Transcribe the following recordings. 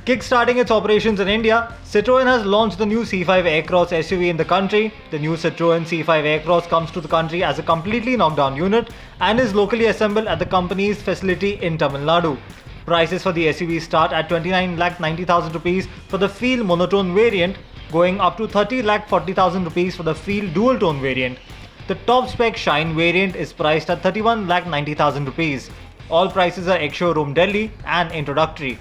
Kickstarting its operations in India, Citroën has launched the new C5 Aircross SUV in the country. The new Citroën C5 Aircross comes to the country as a completely knocked down unit and is locally assembled at the company's facility in Tamil Nadu. Prices for the SUV start at 29,90,000 rupees for the Feel monotone variant, going up to 30,40,000 rupees for the Feel dual tone variant. The top spec Shine variant is priced at 31,90,000 rupees. All prices are ex-showroom Delhi and introductory.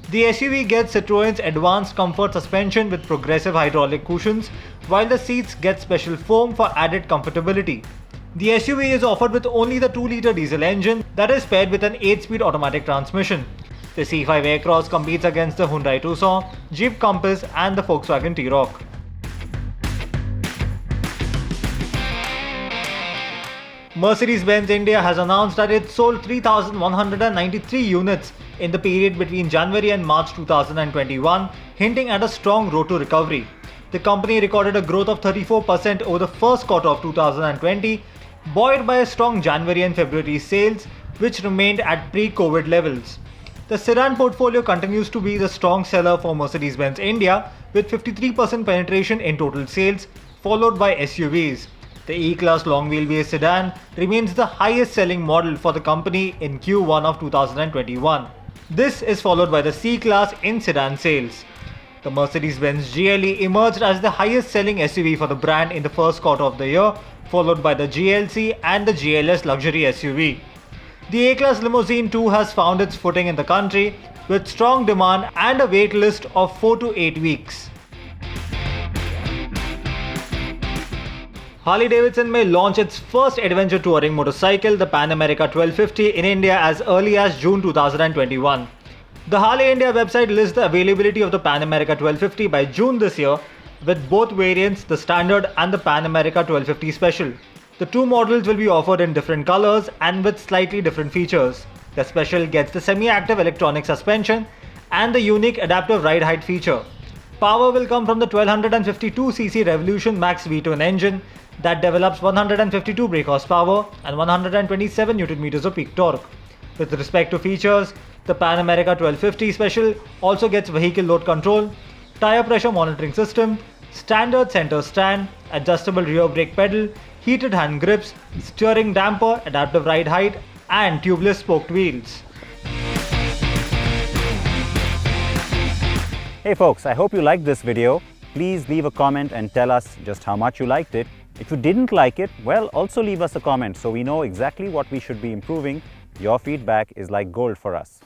The SUV gets Citroën's advanced comfort suspension with progressive hydraulic cushions, while the seats get special foam for added comfortability. The SUV is offered with only the 2-litre diesel engine that is paired with an 8-speed automatic transmission. The C5 Aircross competes against the Hyundai Tucson, Jeep Compass and the Volkswagen T-Roc. Mercedes-Benz India has announced that it sold 3,193 units in the period between January and March 2021, hinting at a strong road to recovery. The company recorded a growth of 34% over the first quarter of 2020, buoyed by a strong January and February sales, which remained at pre-COVID levels. The sedan portfolio continues to be the strong seller for Mercedes-Benz India, with 53% penetration in total sales, followed by SUVs. The E-Class long wheelbase sedan remains the highest selling model for the company in Q1 of 2021. This is followed by the C-Class in sedan sales. The Mercedes-Benz GLE emerged as the highest selling SUV for the brand in the first quarter of the year, followed by the GLC and the GLS luxury SUV. The A-Class limousine too has found its footing in the country, with strong demand and a wait list of 4 to 8 weeks. Harley-Davidson may launch its first adventure touring motorcycle, the Pan America 1250, in India as early as June 2021. The Harley India website lists the availability of the Pan America 1250 by June this year, with both variants, the Standard and the Pan America 1250 Special. The two models will be offered in different colors and with slightly different features. The Special gets the semi-active electronic suspension and the unique adaptive ride height feature. Power will come from the 1252cc Revolution Max V twin engine that develops 152 brake horsepower and 127 Nm of peak torque. With respect to features, the Pan America 1250 Special also gets vehicle load control, tire pressure monitoring system, standard center stand, adjustable rear brake pedal, heated hand grips, steering damper, adaptive ride height, and tubeless spoked wheels. Hey folks, I hope you liked this video. Please leave a comment and tell us just how much you liked it. If you didn't like it, well, also leave us a comment so we know exactly what we should be improving. Your feedback is like gold for us.